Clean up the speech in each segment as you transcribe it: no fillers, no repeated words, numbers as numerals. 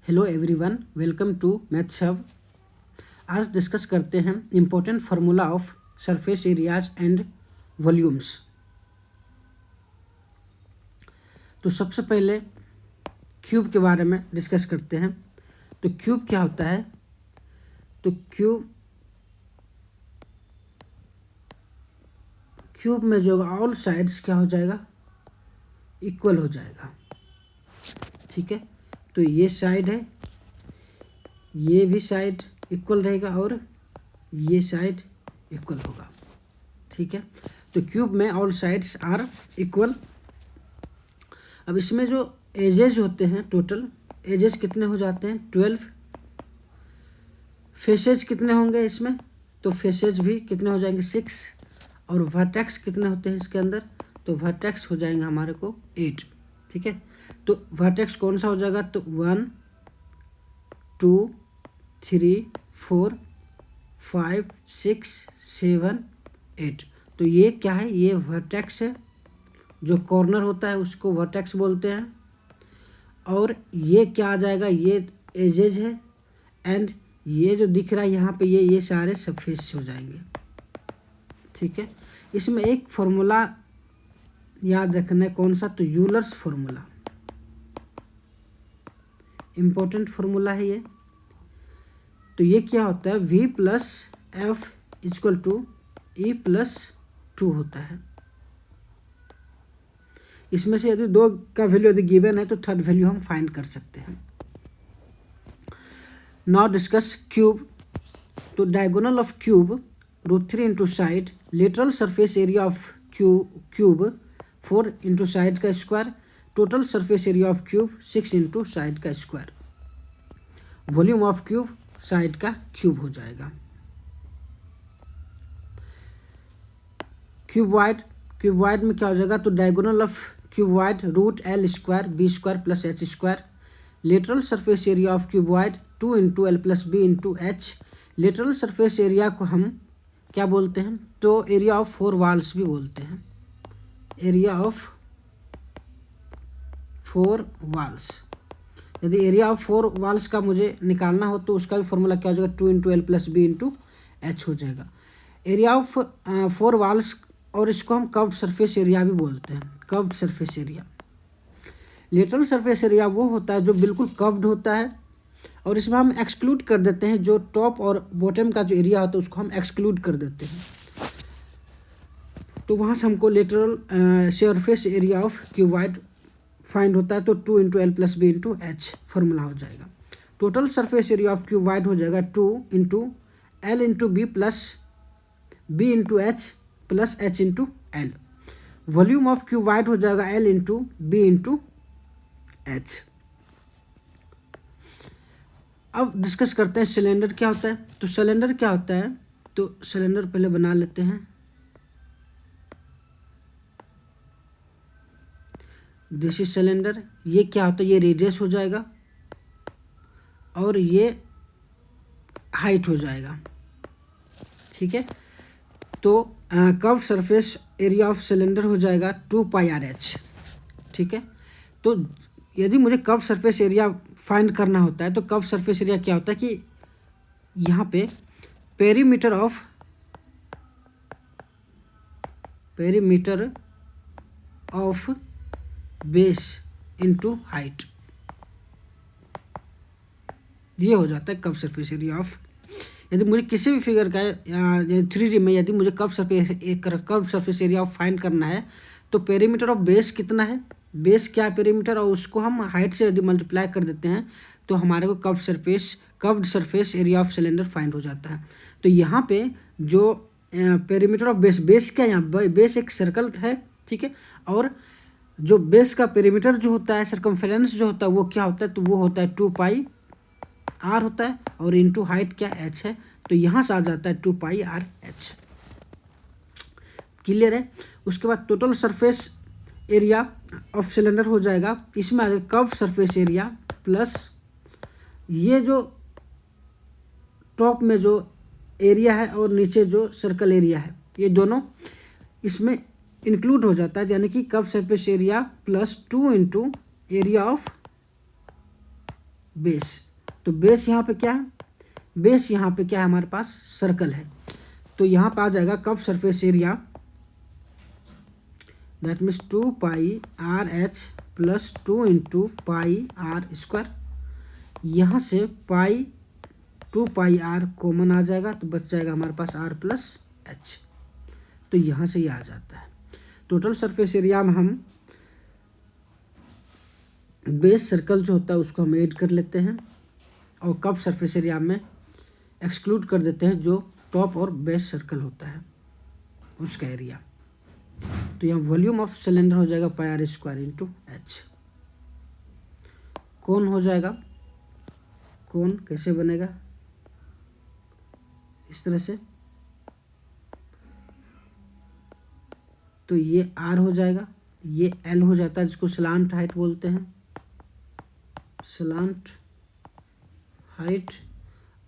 Hello everyone, welcome to maths hub. आज discuss करते हैं important formula of surface areas and volumes. तो सबसे पहले क्यूब के बारे में डिस्कस करते हैं। तो क्यूब क्या होता है? तो क्यूब में जो ऑल साइड्स क्या हो जाएगा, इक्वल हो जाएगा। ठीक है, तो ये साइड है, ये भी साइड इक्वल रहेगा और ये साइड इक्वल होगा। ठीक है, तो क्यूब में ऑल साइड्स आर इक्वल। अब इसमें जो एजेज होते हैं, टोटल एजेज कितने हो जाते हैं? 12। फेसेज कितने होंगे इसमें? तो फेसेज भी कितने हो जाएंगे? 6। और वर्टेक्स कितने होते हैं इसके अंदर? तो वर्टेक्स हो जाएंगे हमारे को 8। ठीक है, तो वर्टेक्स कौन सा हो जाएगा? तो 1 2 3 4 5 6 7 8। तो ये क्या है? ये वर्टेक्स है। जो कॉर्नर होता है उसको वर्टेक्स बोलते हैं। और ये क्या आ जाएगा? ये एजेज है। एंड ये जो दिख रहा है यहाँ पे, ये सारे सरफेस हो जाएंगे। ठीक है, इसमें एक फॉर्मूला याद रखना है। कौन सा? तो यूलर्स फॉर्मूला, इम्पोर्टेंट फॉर्मूला है ये। तो ये क्या होता है? v plus F equal to E plus 2 होता है। इसमें से यदि 2 का वैल्यू यदि गिवन है तो थर्ड वैल्यू हम फाइंड कर सकते हैं। Now discuss cube. तो diagonal of cube √3 into side, lateral surface area of cube 4 into side का square, total surface area of cube 6 into side का square. Volume of cube side का cube हो जाएगा। क्यूबवाइड में क्या हो जाएगा? तो diagonal of cuboid √L² B² plus H²। Lateral surface area of cuboid 2 into L plus B into H। Lateral surface area को हम क्या बोलते हैं? तो एरिया ऑफ 4 वॉल्स भी बोलते हैं। Area of 4 walls. यदि एरिया ऑफ 4 वॉल्स का मुझे निकालना हो तो उसका भी फॉर्मूला क्या हो जाएगा? 2 into L plus B into H हो जाएगा। एरिया ऑफ 4 वॉल्स, और इसको हम कर्व्ड सरफेस एरिया भी बोलते हैं। Curved surface area. Lateral surface area वो होता है जो बिल्कुल कर्व्ड होता है, और इसमें हम एक्सक्लूड कर देते हैं जो टॉप और बॉटम का जो एरिया होता है उसको हम एक्सक्लूड कर देते हैं। तो वहाँ से हमको lateral surface area of cuboid find होता है। तो 2 into L plus B into H formula हो जाएगा। Total surface area of cuboid हो जाएगा 2 into L into B plus B into H plus H into L। Volume of cuboid हो जाएगा L into B into H। अब discuss करते हैं cylinder क्या होता है। तो सिलेंडर क्या होता है? तो सिलेंडर पहले बना लेते हैं। This is cylinder. ये क्या होता है? ये रेडियस हो जाएगा और ये हाइट हो जाएगा। ठीक है, तो curve surface area of cylinder हो जाएगा 2πRH। ठीक है, तो यदि मुझे कर्व सरफेस एरिया फाइंड करना होता है तो कर्व सरफेस एरिया क्या होता है कि यहाँ पे perimeter of base into height, ये हो जाता है कर्व सरफेस एरिया ऑफ। यदि मुझे किसी भी फिगर का 3D में यदि मुझे curve surface area of find करना है तो पेरीमीटर ऑफ बेस कितना है? बेस क्या है? पेरीमीटर, और उसको हम हाइट से यदि मल्टीप्लाई कर देते हैं तो हमारे को curved surface area of cylinder find हो जाता है। तो यहाँ पे जो पेरीमीटर ऑफ बेस क्या है? यहाँ बेस एक सर्कल है। ठीक है, और जो बेस का पेरीमीटर जो होता है, सर्कमफेरेंस जो होता है, वो क्या होता है? तो वो होता है 2πr होता है, और इंटू हाइट क्या h है, तो यहाँ से आ जाता है 2πRH। क्लियर है? उसके बाद total surface area of cylinder हो जाएगा, इसमें आ जाएगा कर्व सरफेस एरिया प्लस ये जो टॉप में जो एरिया है और नीचे जो सर्कल एरिया है, ये दोनों इसमें इंक्लूड हो जाता है। यानी कि curve surface area plus 2 into area of base. तो बेस यहाँ पे क्या है, बेस यहाँ पे क्या है, हमारे पास सर्कल है। तो यहाँ पे आ जाएगा curve surface area, that means 2 pi R H plus 2 into pi R square. यहाँ से पाई 2 पाई आर कॉमन आ जाएगा, तो बच जाएगा हमारे पास आर प्लस एच। तो यहाँ से ये आ जाता है। टोटल सरफेस एरिया में हम बेस सर्कल जो होता है उसको हम ऐड कर लेते हैं, और कर्व सरफेस एरिया में एक्सक्लूड कर देते हैं जो टॉप और बेस सर्कल होता है उसका एरिया। तो यहाँ वॉल्यूम ऑफ सिलेंडर हो जाएगा पाई आर स्क्वायर इंटू एच। कौन हो जाएगा, कौन कैसे बनेगा, इस तरह से। तो ये आर हो जाएगा, ये एल हो जाता है जिसको स्लांट हाइट बोलते हैं, स्लांट हाइट,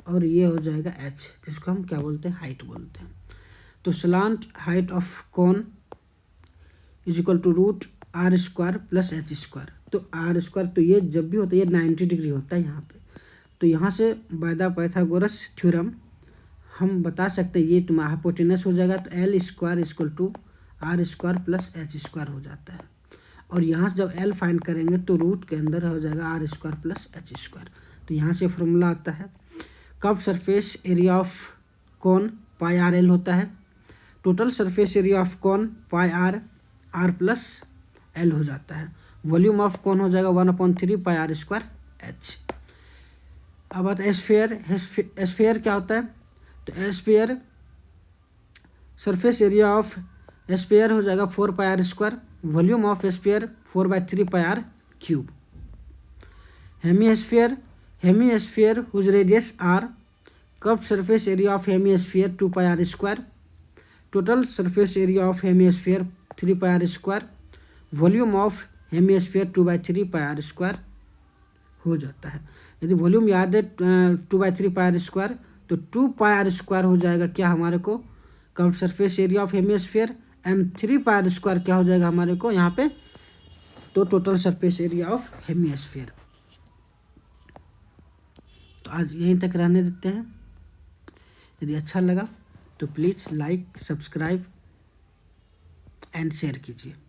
और ये हो जाएगा एच जिसको हम क्या बोलते हैं, हाइट बोलते हैं। तो slant height of cone is equal to root R square plus H square. तो आर स्क्वायर, तो ये जब भी होता है ये 90 डिग्री होता है यहाँ पे। तो यहाँ से बाय द पाइथागोरस थ्योरम हम बता सकते हैं ये तुम्हारा हाइपोटेनस हो जाएगा, तो L square is equal to R square plus H square हो जाता है। और यहाँ से जब एल फाइंड करेंगे तो रूट के अंदर हो जाएगा R square plus H square. तो यहाँ से फॉर्मूला आता है curve surface area of cone pi R L होता है, total surface area of cone pi R R plus L हो जाता है, वॉल्यूम ऑफ कॉन हो जाएगा 1/3 पाई आर स्क्वायर एच। अब बात एस्फेयर, एस्फेयर क्या होता है, तो sphere surface area of sphere हो जाएगा 4 pi R square, volume of sphere 4/3 pi R cube. Hemisphere, hemisphere whose radius R, curve surface area of hemisphere 2 pi R square, total surface area of hemisphere 3 pi R square, volume of hemisphere 2/3 pi R square हो जाता है। यदि volume याद है 2/3 pi R square, तो 2 pi R square हो जाएगा क्या हमारे को curve surface area of hemisphere, and 3 pi R square क्या हो जाएगा हमारे को यहाँ पे, तो total surface area of hemisphere. तो आज यहीं तक रहने देते हैं। यदि अच्छा लगा तो please like, subscribe and share कीजिए।